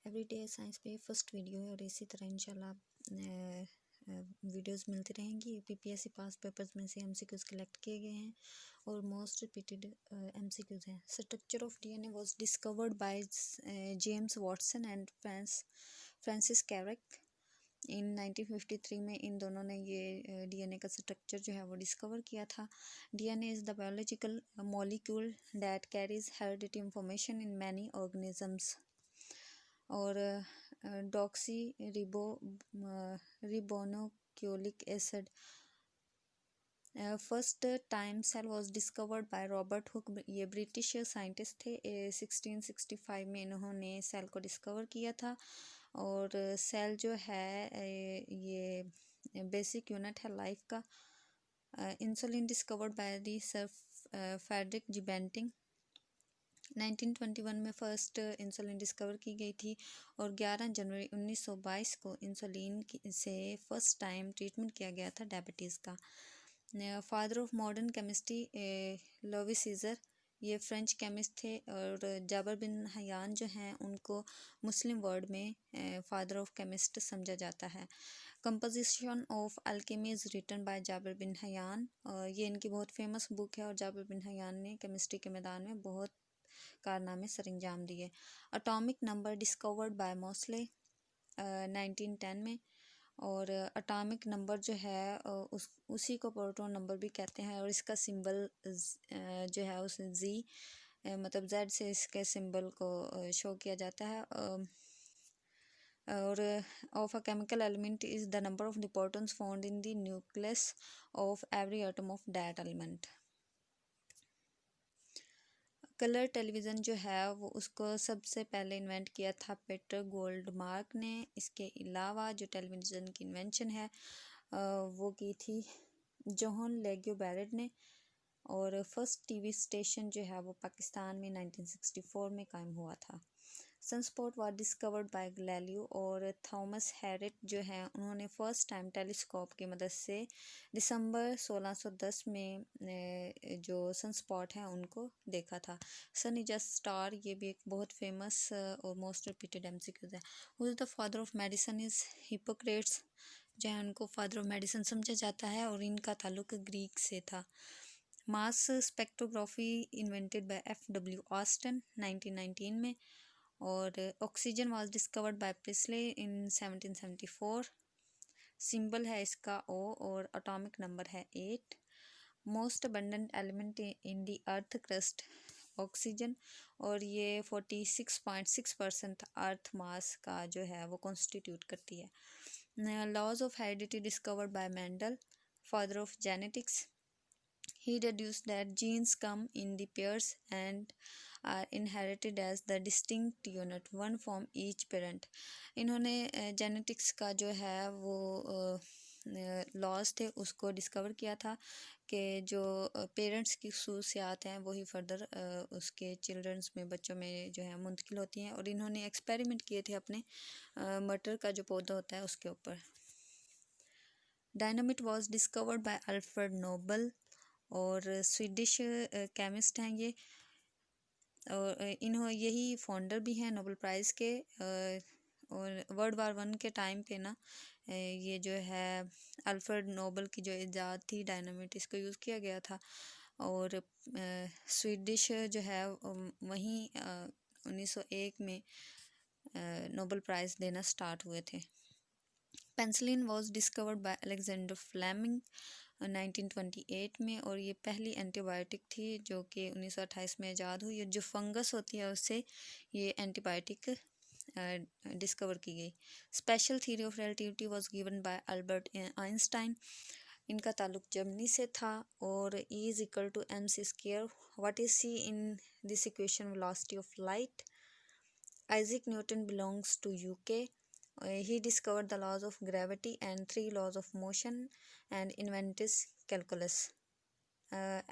Everyday science पे first video है और इसी तरह इंशाल्लाह वीडियोस मिलती रहेंगी। पीपीएससी पास पेपर्स में से एमसीक्यूज कलेक्ट किए गए हैं और मोस्ट रिपीटेड एमसीक्यूज हैं। Structure of DNA was discovered by James Watson and Francis Crick in 1953 में। इन दोनों ने ये डीएनए का स्ट्रक्चर जो है वो डिस्कवर किया था। DNA is the biological molecule that carries heredity information in many organisms. और deoxyribonucleic acid first time cell was discovered by Robert Hooke. ये ब्रिटिश साइंटिस्ट थे। 1665 में इन्होंने सेल को डिस्कवर किया था। और सेल जो है ये बेसिक यूनिट है लाइफ का। Insulin discovered by the sir Frederick G Banting. 1921 में फर्स्ट इंसुलिन डिस्कवर की गई थी और 11 जनवरी 1922 को इंसुलिन से फर्स्ट टाइम ट्रीटमेंट किया गया था डायबिटीज़ का। Father of modern chemistry Lavoisier, ये फ्रेंच केमिस्ट थे। और जाबर बिन हयान जो हैं उनको मुस्लिम वर्ल्ड में फादर ऑफ केमिस्ट समझा जाता है। Composition of alchemy is written by Jabir bin Hayyan. ये इनकी बहुत फेमस बुक है और जाबर बिन हयान ने केमिस्ट्री के मैदान में बहुत कारनामे सरंजाम दिए। Atomic number discovered by Moseley 1910 में। और अटॉमिक नंबर जो है उसी को प्रोटॉन नंबर भी कहते हैं और इसका सिंबल जो है उस जी मतलब जेड से इसके सिंबल को शो किया जाता है। और of a chemical element is the number of the protons found in the nucleus of every atom of that element. Colour television जो है वो उसको सबसे पहले इन्वेंट किया था पीटर गोल्डमार्क ने। इसके अलावा जो टेलीविज़न की इन्वेंशन है वो की थी जॉन लेग्यो बैरेट ने। और फर्स्ट टीवी स्टेशन जो है वो पाकिस्तान में 1964 में कायम हुआ था। Sunspot was discovered bye Galileo और थॉमस हैरिट जो हैं उन्होंने फर्स्ट टाइम टेलीस्कोप की मदद से दिसंबर 1610 में जो सनस्पॉट हैं उनको देखा था। सन इज अ स्टार, ये भी एक बहुत फेमस और मोस्ट रिपीटेड एमसीक्यूज है। Who is the father of medicine is Hippocrates, जो है उनको फादर ऑफ मेडिसिन समझा जाता है और इनका ताल्लुक ग्रीक से था। Mass spectrography invented by F W. Aston 1919 में। और oxygen was discovered by Priestley in 1774। Symbol है इसका O और एटॉमिक नंबर है 8। Most abundant element in the earth crust oxygen और ये 46.6% अर्थ मास का जो है वो कॉन्स्टिट्यूट करती है। Laws of heredity discovered by Mendel, father of genetics. He deduced that genes come in the pairs and are inherited as the distinct unit, one from each parent. इन्होंने genetics का जो है वो लॉज थे उसको discover किया था कि जो पेरेंट्स की खसूसियात हैं वही फर्दर उसके चिल्ड्रंस में बच्चों में जो है मुंतकिल होती हैं। और इन्होंने एक्सपेरिमेंट किए थे अपने मटर का जो पौधा होता है उसके ऊपर। Dynamite was discovered by Alfred Nobel और स्वीडिश केमिस्ट हैं ये। और यही फाउंडर भी हैं नोबेल प्राइज़ के। और वर्ल्ड वार 1 के टाइम पे ना ये जो है अल्फ्रेड नोबल की जो इजाद थी डायनामिट, इसको यूज़ किया गया था। और स्वीडिश जो है वहीं 1901 में नोबेल प्राइज़ देना स्टार्ट हुए थे। Penicillin was discovered by Alexander Fleming 1928 में। और ये पहली एंटीबायोटिक थी जो कि 1928 में ईजाद हुई। जो फंगस होती है उससे ये एंटीबायोटिक डिस्कवर की गई। Special theory of relativity was given by Albert Einstein. इनका ताल्लुक जर्मनी से था। और E is equal to mc square. What is C in this equation? Velocity of light. Isaac Newton belongs to UK. He discovered the laws of gravity and 3 laws of motion and invented calculus.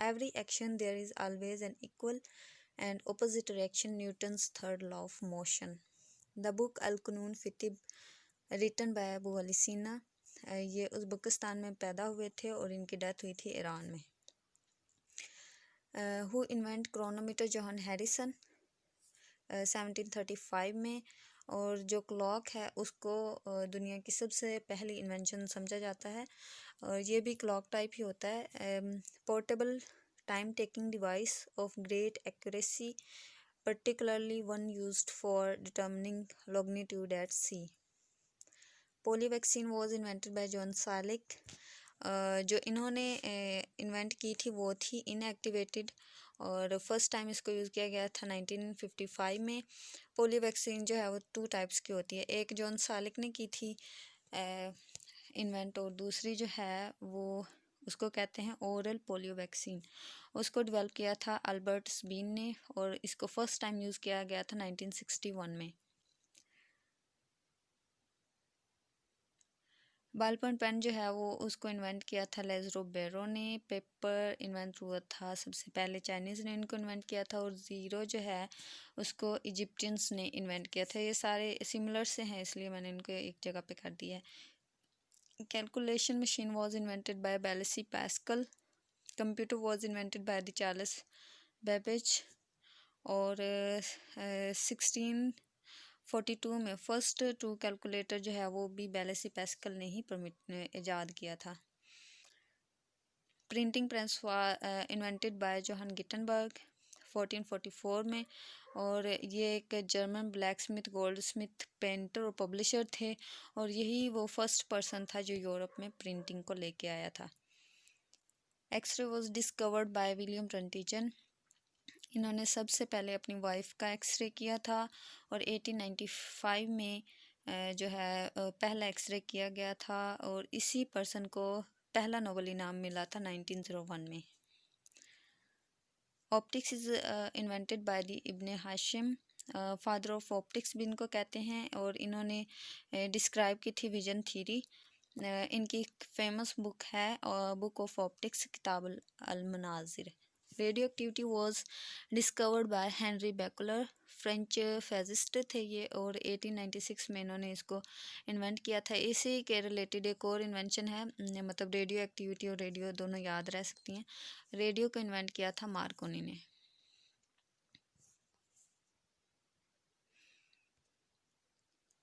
Every action there is always an equal and opposite reaction. Newton's third law of motion. The book Al-Qunun fi Tibb, written by Abu Ali Sina. ये Uzbekistan में पैदा हुए थे और इनकी death हुई थी Iran में। Who invent chronometer? John Harrison 1735 में। और जो क्लॉक है उसको दुनिया की सबसे पहली इन्वेंशन समझा जाता है। और ये भी क्लॉक टाइप ही होता है। Portable time taking device of great accuracy, particularly one used for determining longitude at sea. Polio vaccine was invented bye John Salik. जो इन्होंने इन्वेंट की थी वो थी इनएक्टिवेटेड, और फर्स्ट टाइम इसको यूज़ किया गया था 1955 में। पोलियो वैक्सीन जो है वो 2 टाइप्स की होती है, एक जॉन सालिक ने की थी इन्वेंट, और दूसरी जो है वो उसको कहते हैं ओरल पोलियो वैक्सीन। उसको डेवलप किया था अल्बर्ट स्बीन ने, और इसको फर्स्ट टाइम यूज़ किया गया था 1961 में। बॉल पॉइंट पेन जो है वो उसको इन्वेंट किया था लेज़रो बेरो ने। पेपर इन्वेंट हुआ था सबसे पहले चाइनीज़ ने इनको इन्वेंट किया था, और ज़ीरो जो है उसको इजिप्टियंस ने इन्वेंट किया था। ये सारे सिमिलर से हैं इसलिए मैंने इनको एक जगह पे कर दिया है। Calculation machine was invented by Blaise Pascal. Computer was invented by the Charles Babbage, और 1642 में फर्स्ट टू कैलकुलेटर जो है वो भी बेलेसी पैस्कल ने ही ईजाद किया था। Printing press invented by Johann Gutenberg 1444 में, और ये एक German blacksmith, goldsmith, painter और पब्लिशर थे, और यही वो फर्स्ट पर्सन था जो यूरोप में प्रिंटिंग को लेके आया था। X ray was discovered by William Roentgen. इन्होंने सबसे पहले अपनी वाइफ का एक्सरे किया था, और 1895 में जो है पहला एक्सरे किया गया था, और इसी पर्सन को पहला नोबेल इनाम मिला था 1901 में। Optics is invented by the Ibn Haytham, father of optics भी इनको कहते हैं, और इन्होंने डिस्क्राइब की थी विजन थ्योरी। इनकी फेमस बुक है बुक ऑफ ऑप्टिक्स, किताब Al Manazir. Radioactivity was discovered by Henri Becquerel, French physicist थे ये, और 1896 में इन्होंने इसको इन्वेंट किया था। इसी के रिलेटेड एक और इन्वेंशन है, मतलब रेडियो एक्टिविटी और रेडियो दोनों याद रह सकती हैं। रेडियो को इन्वेंट किया था मार्कोनी ने।